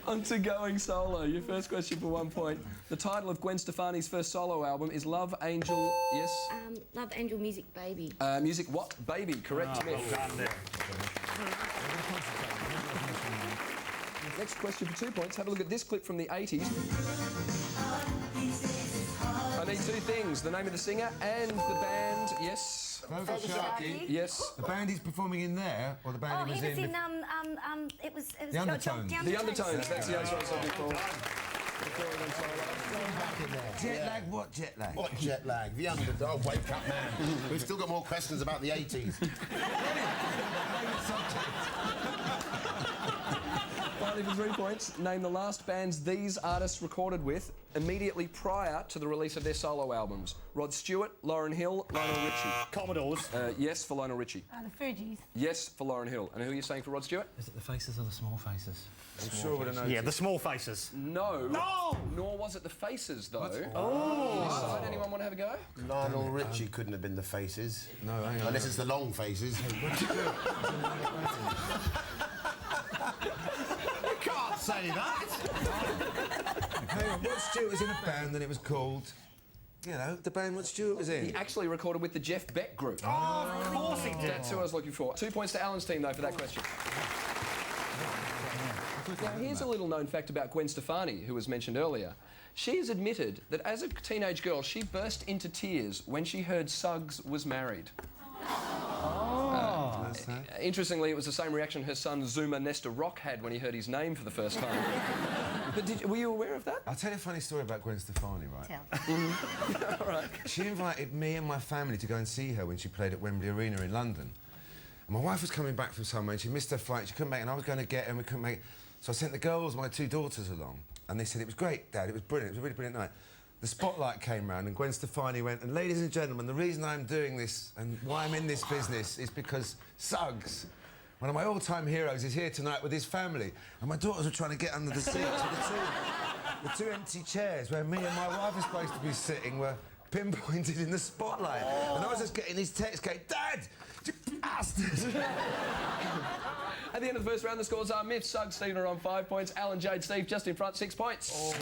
On to going solo. Your first question for 1 point. The title of Gwen Stefani's first solo album is Love Angel... Yes? Love Angel Music Baby. Music what? Baby, correct, Myth. Next question for 2 points. Have a look at this clip from the 80s. I need two things. The name of the singer and the band. Yes? Sharky. Yes. The band he's performing in there, or the band he was in... It was The Undertones. The Undertones. That's the answer I said before. Jet lag? What jet lag? What jet lag? The Undertones. Oh, wake up, man. We've still got more questions about the 80s. Finally, for 3 points, name the last bands these artists recorded with immediately prior to the release of their solo albums. Rod Stewart, Lauryn Hill, Lionel Richie. Commodores. Yes for Lionel Richie. The Fugees. Yes for Lauryn Hill. And who are you saying for Rod Stewart? Is it the Faces or the Small Faces? I'm sure would have known. Yeah, the Small Faces. No. No! Nor was it the Faces, though. What? Oh! Anyone want to have a go? Lionel Richie couldn't have been the Faces. No, hang on. Unless it's the Long Faces. You can't say that! Hang on, Rod Stewart was in a band and it was called... You know, the band Rod Stewart was in. He actually recorded with the Jeff Beck Group. Oh, of course he did. That's who I was looking for. 2 points to Alan's team, though, for that question. Now, here's a little known fact about Gwen Stefani, who was mentioned earlier. She has admitted that as a teenage girl, she burst into tears when she heard Suggs was married. Interestingly, it was the same reaction her son Zuma Nesta Rock had when he heard his name for the first time. But were you aware of that? I'll tell you a funny story about Gwen Stefani, right? Tell. All right. She invited me and my family to go and see her when she played at Wembley Arena in London. And my wife was coming back from somewhere and she missed her flight. She couldn't make it, and I was going to get her and we couldn't make it. So I sent the girls, my two daughters, along. And they said, it was great, Dad, it was brilliant, it was a really brilliant night. The spotlight came round and Gwen Stefani went, and ladies and gentlemen, the reason I'm doing this and why I'm in this business is because Suggs, one of my all-time heroes, is here tonight with his family. And my daughters were trying to get under the seats. The two empty chairs where me and my wife are supposed to be sitting were pinpointed in the spotlight. And I was just getting these texts going, Dad, you bastard! At the end of the first round, the scores are Myth, Suggs, Stephen are on 5 points. Alan, Jade, Steve just in front, 6 points.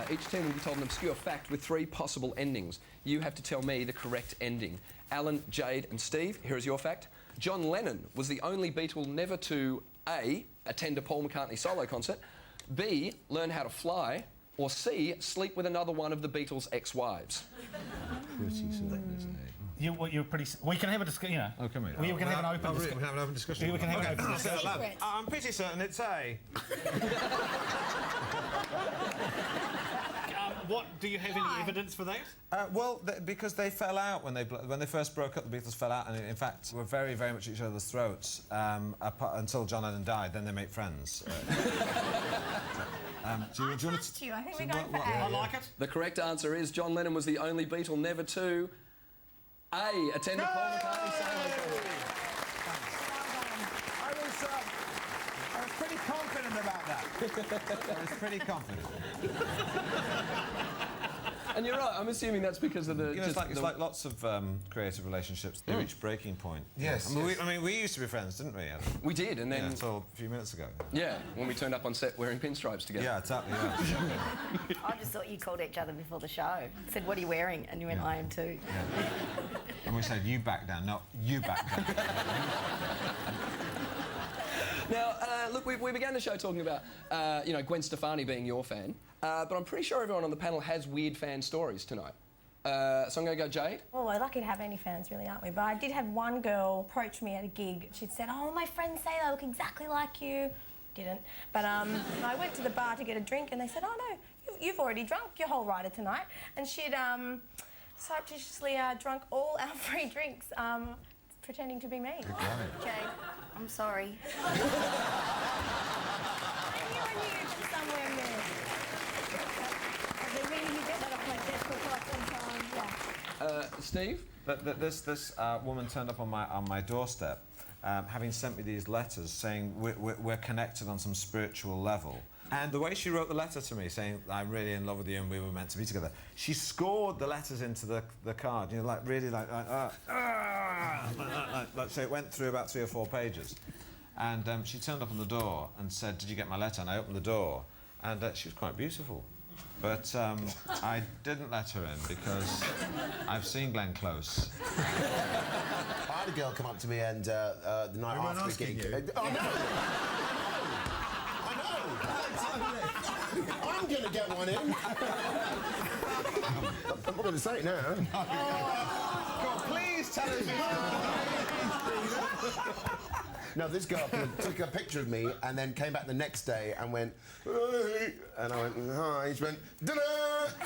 Each team will be told an obscure fact with 3 possible endings. You have to tell me the correct ending. Alan, Jade and Steve, here is your fact. John Lennon was the only Beatle never to A, attend a Paul McCartney solo concert, B, learn how to fly, or C, sleep with another one of the Beatles' ex-wives. You're pretty... We can have a discussion, you know. Oh, come here. We can have an open discussion. We can have an open discussion. We can have an open discussion. I'm pretty certain it's A. What, do you have any evidence for that? Well, because they fell out when they first broke up. The Beatles fell out, and in fact were very, very much at each other's throats until John Lennon died. Then they made friends. I trust you. I think we're going for A. I like it. The correct answer is John Lennon was the only Beatle never to A, attend a Paul McCartney solo concert. I was pretty confident about that. I was pretty confident. And you're right, I'm assuming that's because of the... You know, it's like lots of creative relationships. They reach breaking point. Yes. I mean, we used to be friends, didn't we, Adam? We did, and then... Yeah, until a few minutes ago. Yeah, when we turned up on set wearing pinstripes together. Yeah, exactly, yeah. I just thought you called each other before the show. Said, what are you wearing? And you went, I am too. Yeah. And we said, you back down, not you back down. Now, look, we began the show talking about, you know, Gwen Stefani being your fan, but I'm pretty sure everyone on the panel has weird fan stories tonight. So I'm going to go Jade. Well, we're lucky to have any fans, really, aren't we? But I did have one girl approach me at a gig. She'd said, oh, my friends say they look exactly like you. Didn't. But I went to the bar to get a drink and they said, oh, no, you've already drunk your whole rider tonight. And she'd surreptitiously drunk all our free drinks. Pretending to be me. Jade, I'm sorry. I knew you from somewhere there. I've been meaning to get that off my desk for quite some time, yeah. Steve? This woman turned up on my doorstep, having sent me these letters saying we're connected on some spiritual level. And the way she wrote the letter to me, saying I'm really in love with you and we were meant to be together, she scored the letters into the card, you know, like really like so it went through about 3 or 4 pages. And she turned up on the door and said, "Did you get my letter?" And I opened the door, and she was quite beautiful. But I didn't let her in because I've seen Glenn Close. I had a girl come up to me and the night after the gig. Oh, no! I know! I'm going to get one in. I'm not going to say it now. God, please tell us. No, this girl took a picture of me and then came back the next day and went, "Hey," and I went, "Hi." She went, "Dinner,"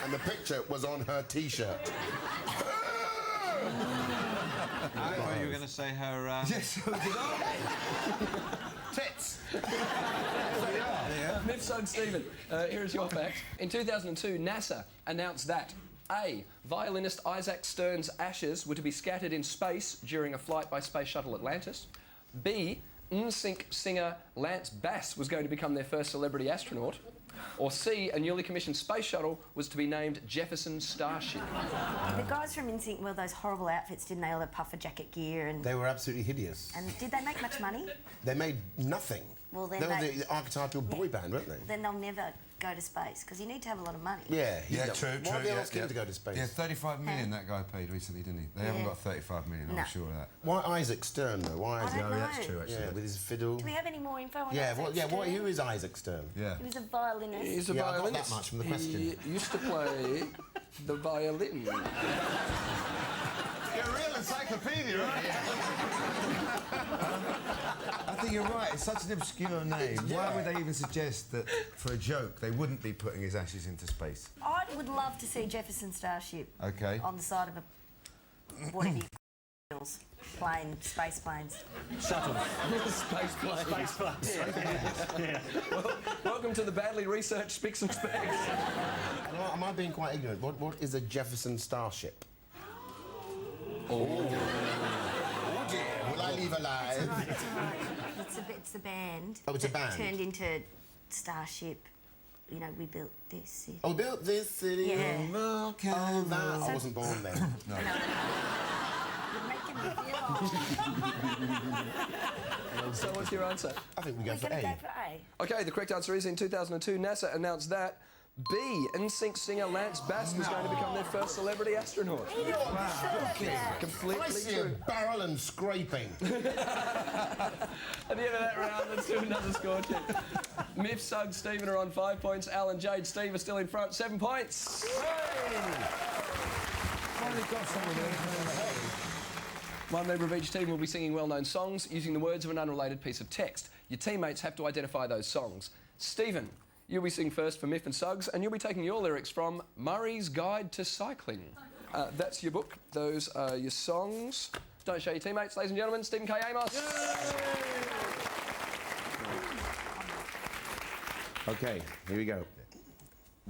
and the picture was on her T-shirt. I thought you were going to say her... Yes, so did I. Tits. Miff Suggs Stephen, here is your fact. In 2002, NASA announced that A. Violinist Isaac Stern's ashes were to be scattered in space during a flight by Space Shuttle Atlantis. B. NSYNC singer Lance Bass was going to become their first celebrity astronaut. Or C. A newly commissioned space shuttle was to be named Jefferson Starship. The guys from NSYNC wore those horrible outfits, didn't they? All the puffer jacket gear and... They were absolutely hideous. And did they make much money? They made nothing. Well, then they were they- the archetypal boy band, weren't they? Then they'll never go to space, because you need to have a lot of money. Yeah, True. Why are they Yeah, asking to go to space? Yeah, 35 million that guy paid recently, didn't he? They haven't got 35 million, No. I'm sure of that. Why Isaac Stern, though? Why is I he? don't know. That's true, actually. Yeah, with his fiddle. Do we have any more info on Yeah, Isaac Stern? who is Isaac Stern? Yeah. He was a violinist. He's a Yeah, I got violinist. that much from the question. He used to play the violin. You're a real encyclopedia, aren't you? I think you're right, it's such an obscure name. Why would they even suggest that, for a joke, they wouldn't be putting his ashes into space? I would love to see Jefferson Starship Okay. on the side of a... whatever you plane, space planes. Shuttle. Space plane. Spicks Specks. Yeah. Welcome to the badly researched Spicks and Specks. Am I being quite ignorant? What is a Jefferson Starship? Oh. Oh dear, will I leave alive? It's all right. It's a band. Oh, it's a that band. Turned into Starship. You know, we built this city. Oh, built this city. Yeah. Oh, that. I wasn't born then. No. You're making me feel old. So what's your answer? I think we go We're for going to A. go for A. Okay, the correct answer is in 2002, NASA announced that B. NSYNC singer Lance Bass was going to become their first celebrity astronaut. Completely I see a true. barrel and scraping. At the end of that round, let's do another score check. Miff, Suggs, Stephen are on 5 points. Al and Jade, Steve are still in front, 7 points. One member of each team will be singing well-known songs using the words of an unrelated piece of text. Your teammates have to identify those songs. Stephen, you'll be singing first for Miff and Suggs, and you'll be taking your lyrics from Murray's Guide to Cycling. That's your book. Those are your songs. Don't show your teammates, ladies and gentlemen. Stephen K. Amos. Okay, here we go.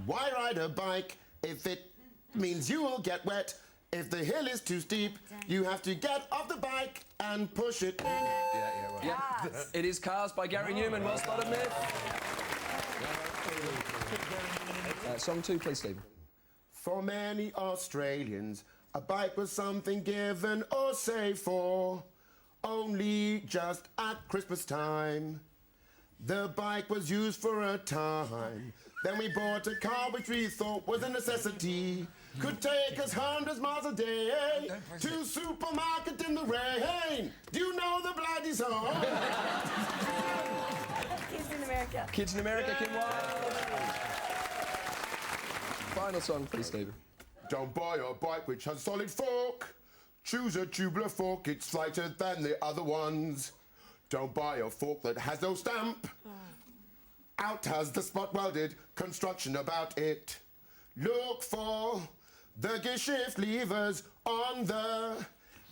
Why ride a bike if it means you will get wet? If the hill is too steep, you have to get off the bike and push it. Cars. It is Cars by Gary Newman. Well spotted, Miff. Song 2, please, Stephen. For many Australians, a bike was something given or saved for only just at Christmas time. The bike was used for a time. Then we bought a car which we thought was a necessity. Could take us hundreds miles a day to supermarket in the rain. Do you know the bloody song? Kids in America. Kids in America, Kim Wilde. Final song, please, Stephen. Don't buy a bike which has solid fork. Choose a tubular fork, it's lighter than the other ones. Don't buy a fork that has no stamp. Out has the spot welded construction about it. Look for the gear shift levers on the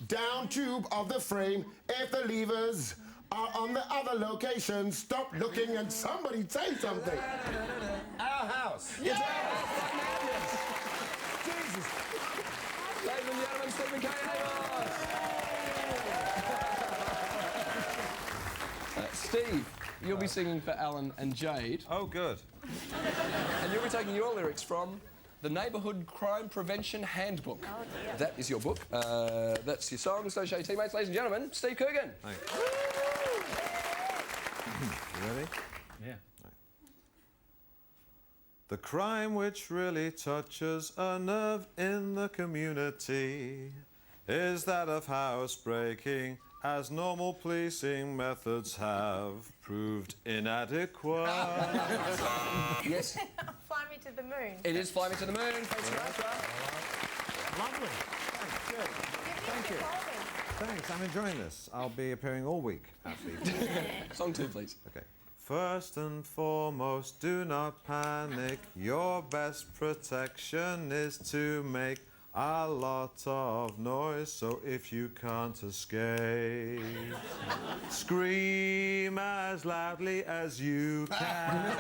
down tube of the frame. If the levers are on the other location, stop looking and somebody say something. Our house. Jesus. Ladies and gentlemen, Stephen K. Amos. Steve, you'll be singing for Alan and Jade, Oh, good. and you'll be taking your lyrics from the Neighbourhood Crime Prevention Handbook. Oh, dear. That is your book. That's your songs. Don't show your teammates. Ladies and gentlemen, Steve Coogan. Thanks. The crime which really touches a nerve in the community is that of housebreaking, as normal policing methods have proved inadequate. Yes, Fly me to the moon. it is Fly Me to the Moon. Thanks, Sinatra. Lovely. Thank you. Thanks, I'm enjoying this. I'll be appearing all week at the... Song 2, please. Okay. First and foremost, do not panic. Your best protection is to make a lot of noise, so if you can't escape, scream as loudly as you can.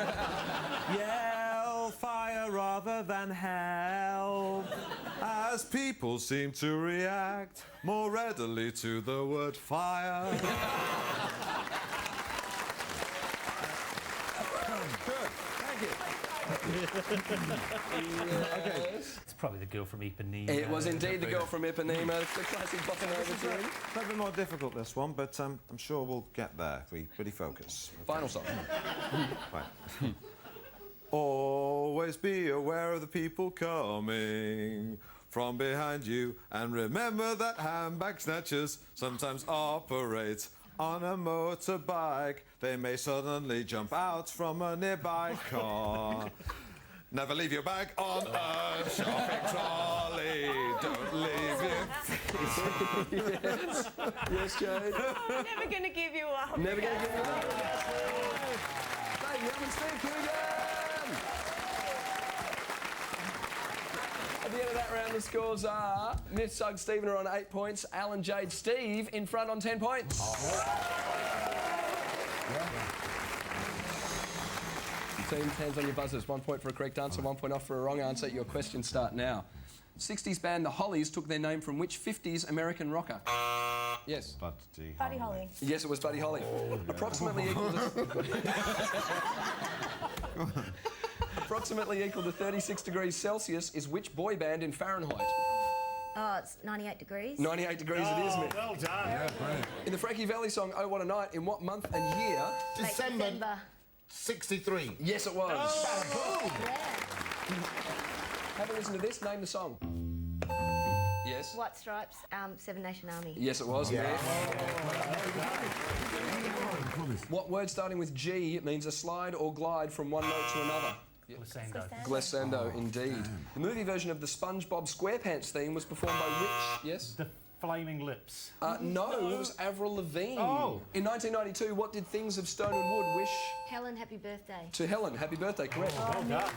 Yell fire rather than help, as people seem to react more readily to the word fire. Good, thank you. Okay. It's probably the girl from Ipanema. It was indeed the girl from Ipanema, the classic bossa nova tune. A little bit more difficult, this one, but I'm sure we'll get there if we really focus. Final song. Right. Always be aware of the people coming from behind you, and remember that handbag snatchers sometimes operate on a motorbike. They may suddenly jump out from a nearby car. Never leave your bag on a shopping trolley. Don't leave it. Yes, Jade. I'm never going to give you up. Never going to give you up. Thank you, and Steve Coogan. At the end of that round, the scores are Miss Suggs Stephen are on 8 points, Alan, Jade, Steve in front on 10 points. Teams, hands on your buzzers. 1 point for a correct answer, 1 point off for a wrong answer. Your questions start now. 60s band The Hollies took their name from which 50s American rocker? Yes. Buddy Holly. Yes, it was Buddy Holly. Approximately equal to... Approximately equal to 36 degrees Celsius is which boy band in Fahrenheit? Oh, it's 98 degrees. 98 degrees it is, Mick. Well done. Yeah, brilliant. In the Frankie Valli song Oh What a Night, in what month and year? Late December 63. Yes, it was. Yeah. Have a listen to this. Name the song. Yes. White Stripes, Seven Nation Army. Yes, it was. Yeah. What word starting with G means a slide or glide from one note to another? Glissando. Glissando, indeed. The movie version of the SpongeBob SquarePants theme was performed by which? Yes? The Flaming Lips. No, it was Avril Lavigne. Oh. In 1992, what did Things of Stone and Wood wish Helen, happy birthday. to Helen? Happy birthday, correct. Well done.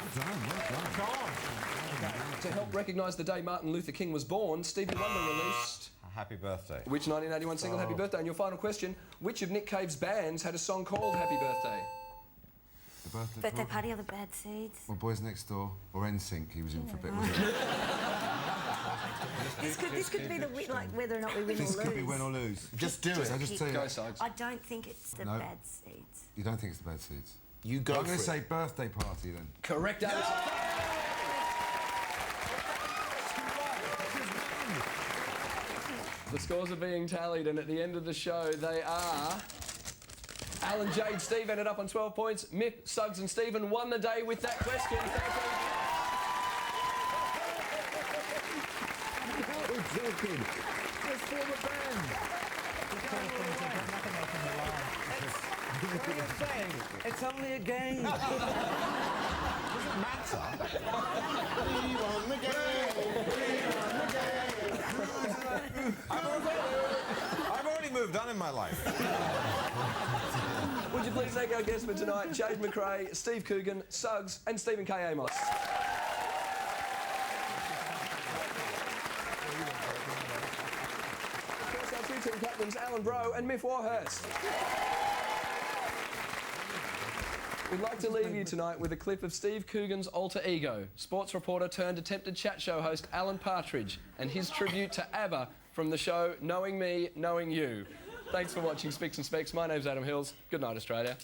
To help recognise the day Martin Luther King was born, Stevie Wonder released Happy birthday. which 1981 single, Happy Birthday? And your final question, which of Nick Cave's bands had a song called Happy Birthday? The birthday Birthday party of the Bad Seeds. Or Boys Next Door, or NSYNC, he was in for a bit, wasn't he? This could be the like whether or not we win or This lose. could be win or lose. Just do it. I just tell you, Go, Suggs. I don't think it's the No. Bad Seeds. you don't think it's the Bad Seeds? You go I'm going for to it. say birthday party then. Correct answer. The scores are being tallied, and at the end of the show, they are... Alan, Jade, Steve ended up on 12 points. Mick, Suggs and Stephen won the day with that question. What are you saying? It's only a game. Doesn't matter. We won the game. I've already moved on in my life. Would you please thank our guests for tonight, Jade McRae, Steve Coogan, Suggs and Stephen K. Amos. Of course, our two team captains, Alan Bro and Miff Warhurst. We'd like to leave you tonight with a clip of Steve Coogan's alter ego, sports reporter turned attempted chat show host Alan Partridge, and his tribute to ABBA from the show Knowing Me, Knowing You. Thanks for watching Spicks and Specks. My name's Adam Hills. Good night, Australia.